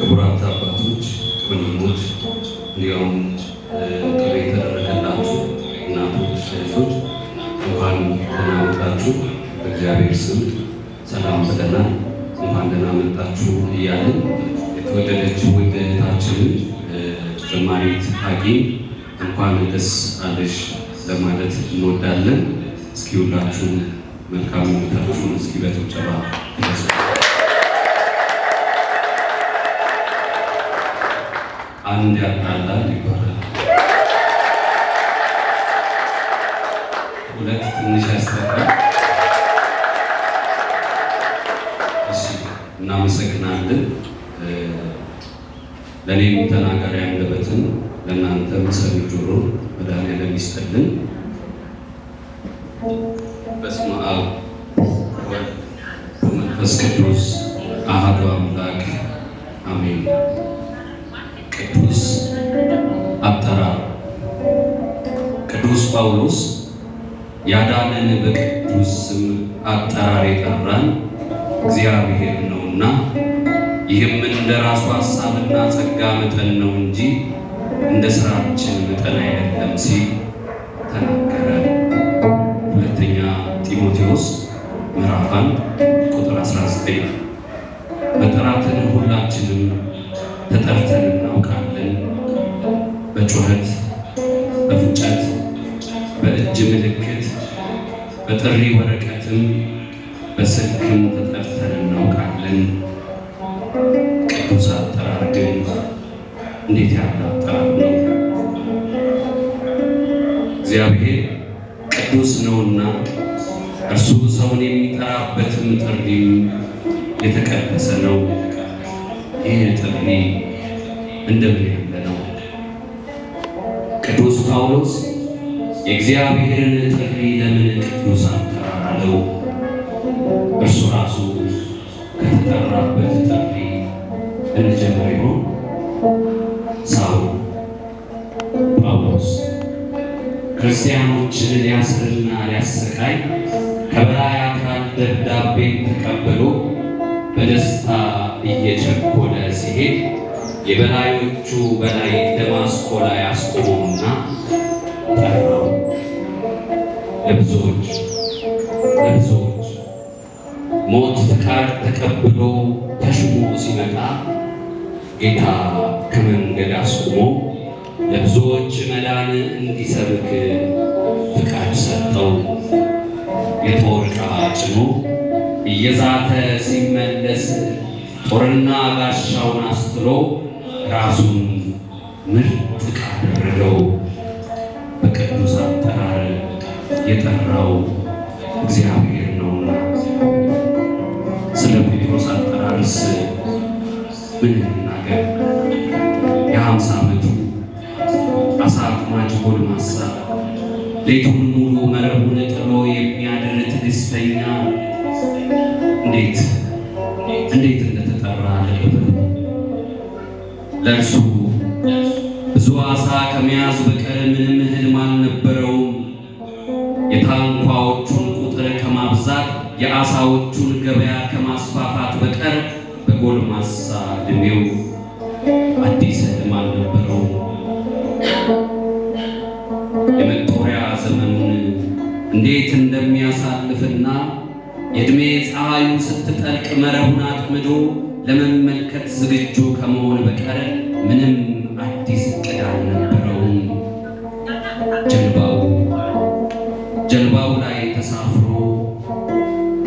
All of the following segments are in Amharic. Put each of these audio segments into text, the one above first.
ክቡራት አባቶች፣ ወንድሞች፣ እንዲያውም ጥሪ የተደረገላችሁ እናቶች፣ እህቶች እንኳን ደህና መጣችሁ። በእግዚአብሔር ስም ሰላም ብለናል። እንኳን ደህና መጣችሁ እያልን የተወደደችው ውድ እህታችንን ዘማሪት ሀጌን እንኳን ደስ አለሽ ለማለት እንወዳለን። እስኪ ሁላችሁ መልካም ምኞታችሁን እስኪ በጭብጨባ አንድ ያጣላል ይባላል፣ ሁለት ትንሽ ያስጠላል። እሺ እናመሰግናለን። ለእኔም ተናጋሪ አንደበትን ለእናንተም ሰሚ ጆሮ መድኃኔዓለም ይስጥልን። በስመ አብ ወወልድ ወመንፈስ ቅዱስ አሐዱ አምላክ አሜን። ቅዱስ አጠራር። ቅዱስ ጳውሎስ ያዳነን በቅዱስ ስም አጠራር የጠራን እግዚአብሔር ነውና ይህም እንደ ራሱ ሐሳብና ጸጋ መጠን ነው እንጂ እንደ ሥራችን መጠን አይደለም ሲል ተናገረ። ሁለተኛ ጢሞቴዎስ ምዕራፍ 1 ቁጥር 19። መጠራትን ሁላችንም ተጠርተን እናውቃለን። በጩኸት፣ በፉጨት፣ በእጅ ምልክት፣ በጥሪ ወረቀትም በስልክም ተጠርተን እናውቃለን። ቅዱስ አጠራር ግን እንዴት ያለ አጠራር ነው! እግዚአብሔር ቅዱስ ነውና እርሱ ሰውን የሚጠራበትም ጥሪም የተቀደሰ ነው። ይህ ጥሪ እንደምን ያለ ነው! ቅዱስ ጳውሎስ የእግዚአብሔርን ጥሪ ለምን ቅዱስ አጠራር አለው? እርሱ ራሱ ከተጠራበት ጥሪ እንጀምር ይሆን? ሳውል ጳውሎስ ክርስቲያኖችን ሊያስርና ሊያሰቃይ ከበላይ አካል ደብዳቤ ተቀብሎ በደስታ እየቸኮለ ሲሄድ የበላዮቹ በላይ ደማስቆ ላይ አስቆመውና ጠራው። ለብዙዎች ሞት ፍቃድ ተቀብሎ ተሽሞ ሲመጣ ጌታ ከመንገድ አስቆሞ ለብዙዎች መዳን እንዲሰብክ ፍቃድ ሰጠው። የጦር ዕቃ ጭኖ እየዛተ ሲመለስ ጦርና ጋሻውን አስጥሎ ራሱን ምርጥ ዕቃ አደረገው። በቅዱስ አጠራር የጠራው እግዚአብሔር ነውና። ስለ ጴጥሮስ አጠራርስ ምን እንናገር? የ50 ዓመቱ አሳ አጥማጅ ጎልማሳ ሌቱን ሙሉ መረቡን ጥሎ የሚያድር ትዕግስተኛ እንዴት እንደተጠራ ልብ ለእርሱ ብዙ አሳ ከመያዝ በቀር ምንም ህልም አልነበረውም። የታንኳዎቹን ቁጥር ከማብዛት የአሳዎቹን ገበያ ከማስፋፋት በቀር በጎልማሳ ዕድሜው አዲስ ህልም አልነበረውም። የመጦሪያ ዘመኑን እንዴት እንደሚያሳልፍና የዕድሜ ፀሐዩ ስትጠልቅ መረቡን አጥምዶ ለመመልከት ዝግጁ ከመሆን በቀር ምንም አዲስ ዕቅድ አልነበረውም። ጀልባው ላይ ተሳፍሮ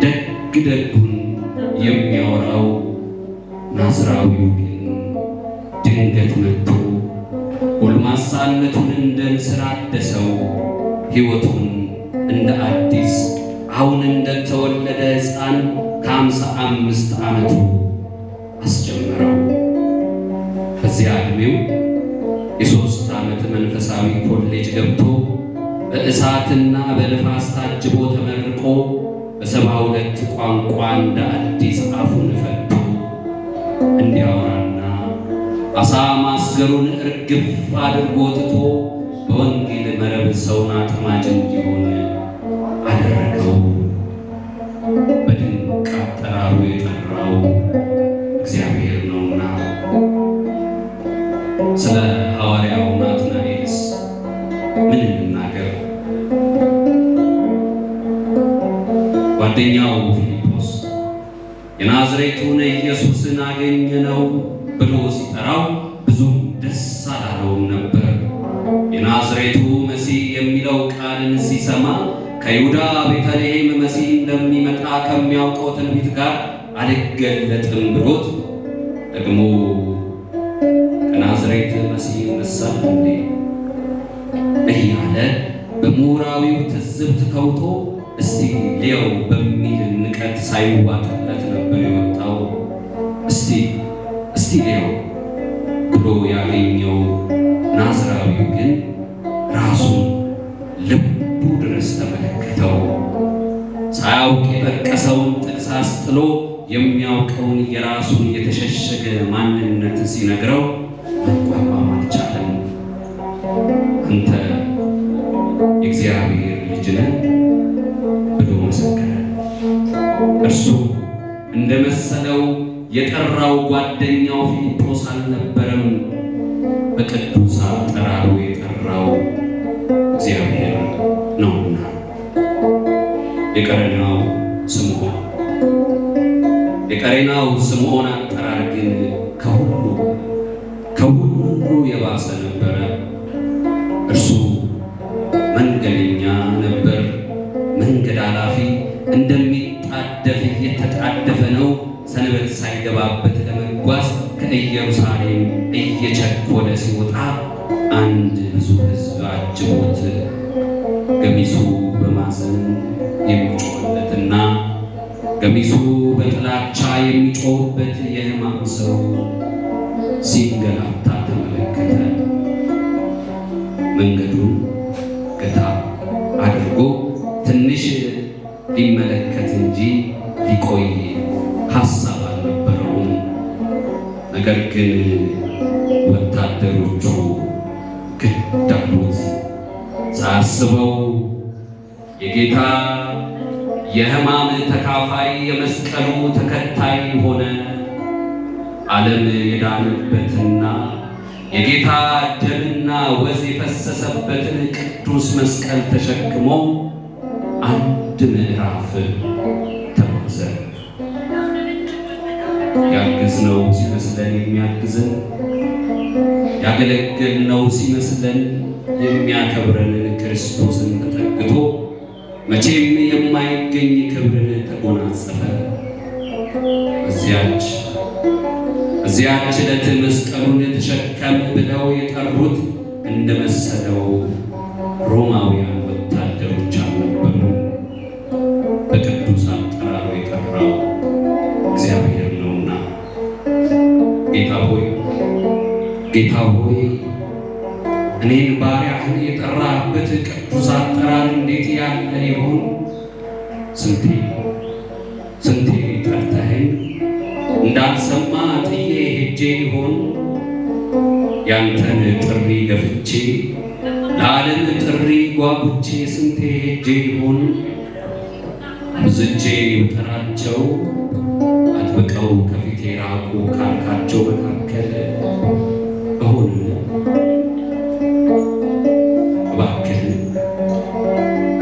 ደግ ደጉን የሚያወራው ናዝራዊው ግን ድንገት መጥቶ ጎልማሳነቱን እንደ ንስር አደሰው። ሕይወቱን እንደ አዲስ አሁን እንደተወለደ ሕፃን ከ55 ዓመቱ አስጀመረው። በዚያ ዕድሜው የ3 ዓመት መንፈሳዊ ኮሌጅ ገብቶ በእሳትና በነፋስ ታጅቦ ተመርቆ በ72 ቋንቋ እንደ አዲስ አፉን ፈቶ እንዲያወራና አሳ ማስገሩን እርግፍ አድርጎ ትቶ በወንጌል መረብ ሰውን አጥማጅ እንዲሆን አደረገው። በድንቅ አጠራሩ የጠራው እግዚአብሔር ነውና ስለ ሐዋርያው ናትናኤልስ ምን እንናገር? ጓደኛው ፊልጶስ የናዝሬቱን ኢየሱስን አገኘነው ብሎ ሲጠራው ብዙም ደስ አላለውም ነበር። የናዝሬቱ መሲህ የሚለው ቃልን ሲሰማ ከይሁዳ ቤተልሔም መሲህ እንደሚመጣ ከሚያውቀው ትንቢት ጋር አልገለጥም ብሎት ደግሞ ከናዝሬት መሲህ ይነሳል እንዴ እያለ በምሁራዊው ትዝብት ተውጦ እስቲ ሊየው በሚል ንቀት ሳይዋጥለት ነበር የወጣው። እስቲ ሊየው ብሎ ያገኘው ናዝራዊው ግን ራሱን ልቡ ድረስ ተመለከተው። ሳያውቅ የጠቀሰውን ጥቅስ አስጥሎ የሚያውቀውን የራሱን የተሸሸገ ማንነት ሲነግረው መቋቋም አልቻለም። አንተ የእግዚአብሔር ልጅ ነህ ብሎ መሰከረ። እርሱ እንደመሰለው የጠራው ጓደኛው ፊልጶስ አልነበረም። በቅዱስ አጠራሩ የጠራው እግዚአብሔር ነውና። የቀሬናው ስምዖን አጠራር ግን ከሁሉ የባሰ ነበረ። እርሱ መንገደኛ ነበር። መንገድ አላፊ እንደሚጣደፍ እየተጣደፈ ነው። ሰንበት ሳይገባበት ለመጓዝ ከኢየሩሳሌም እየቸኮለ ሲወጣ አንድ ብዙ ሕዝብ አጅቦት ገሚሱ በማዘን የሚጮህበትና ገሚሱ በጥላቻ የሚጮህበት የሕማም ሰው ሲንገላታ ተመለከተ። መንገዱን ገታ አድርጎ ትንሽ ሊመለከት እንጂ ሊቆይ ሐሳብ አልነበረውም። ነገር ግን ወታደሮቹ ግድ አሉት። ሳያስበው የጌታ የሕማም ተካፋይ የመስቀሉ ተከታይ ሆነ። ዓለም የዳነበትና የጌታ ደምና ወዝ የፈሰሰበትን ቅዱስ መስቀል ተሸክሞ አንድ ምዕራፍ ተጓዘ። ያገዝነው ሲመስለን የሚያግዘን፣ ያገለገልነው ሲመስለን የሚያከብረንን ክርስቶስን ተጠግቶ መቼም የማይገኝ ክብርን ተጎናጸፈ። እዚያች ዕለት መስቀሉን ተሸከም ብለው የጠሩት እንደመሰለው ሮማውያን ወታደሮች አልነበሩ። በቅዱስ አጠራሩ የጠራው እግዚአብሔር ነውና። ጌታ ሆይ እኔን ባሪያህን የጠራህበት ቅዱስ አጠራር እንዴት ያለ ይሆን? ስንቴ ጠርተኸኝ እንዳልሰማ ጥዬ ሄጄ ይሆን? ያንተን ጥሪ ገፍቼ ለዓለም ጥሪ ጓጉቼ ስንቴ ሄጄ ይሆን? ብዝቼ ብጠራቸው አጥብቀው ከፊቴ ራቁ ካልካቸው መካከል እሆን?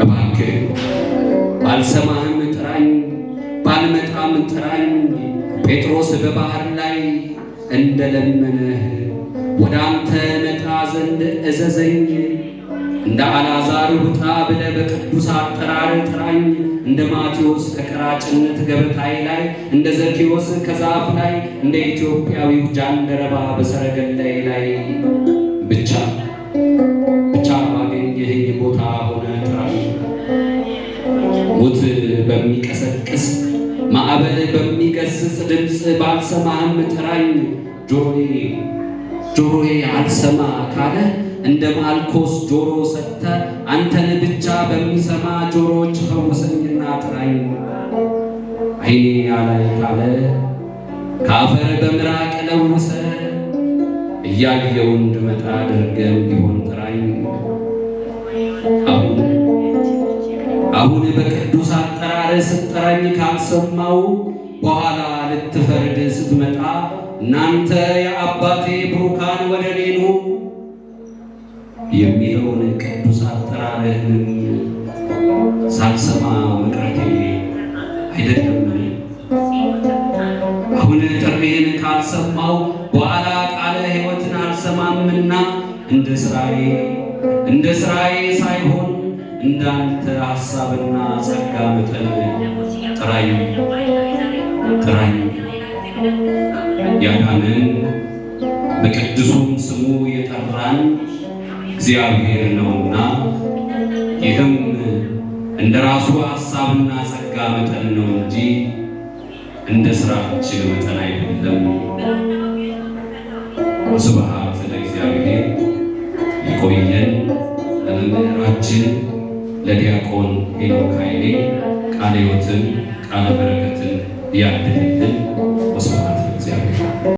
እባክህ ባልሰማህም ጥራኝ፣ ባልመጣም ጥራኝ። ጴጥሮስ በባህር ላይ እንደለመነህ ወደ አንተ መጣ ዘንድ እዘዘኝ። እንደ አልዓዛር ውጣ ብለህ በቅዱስ አጠራር ጥራኝ። እንደ ማቴዎስ ከቀራጭነት ገበታዬ ላይ፣ እንደ ዘኬዎስ ከዛፍ ላይ፣ እንደ ኢትዮጵያዊው ጃንደረባ በሰረገላዬ ላይ ብቻ ባገኘኸኝ ቦታ ሆነ ጥራኝ። ሙት በሚቀሰቅስ ማዕበል በሚገስጽ ድምፅ ባልሰማህም ጥራኝ። ጆሮዬ አልሰማ ካለ እንደ ማልኮስ ጆሮ ሰጥተ አንተን ብቻ በሚሰማ ጆሮዎች ፈውሰኝና ጥራኝ። ዓይኔ አላይ ካለ ከአፈር በምራቅ ለውሰ እያየው እንድመጣ አድርገህ ቢሆን ጥራኝ። አሁን በቅዱስ አጠራር ስትጠራኝ ካልሰማው በኋላ ልትፈርድ ስትመጣ እናንተ የአባቴ ብሩካን ወደ እኔ ኑ የሚለውን ቅዱስ አጠራርህን ሳልሰማ መቅረቴ አይደለምን? አሁን ጥሪህን ካልሰማው በኋላ ቃለ ሕይወትን አልሰማምና እንደ ስራዬ ሳይሆን እንዳንተ ሐሳብና ጸጋ መጠን ጥራኝ። ያዳነን በቅዱሱም ስሙ የጠራን እግዚአብሔር ነውና ይህም እንደ ራሱ ሐሳብና ጸጋ መጠን ነው እንጂ እንደ ስራችን መጠን አይደለም። ስብሐት ለእግዚአብሔር። ይቆየን። ለመምህራችን ለዲያቆን ሄኖክ ኃይሌ ቃለ ሕይወትን ቃለ በረከትን ያድል።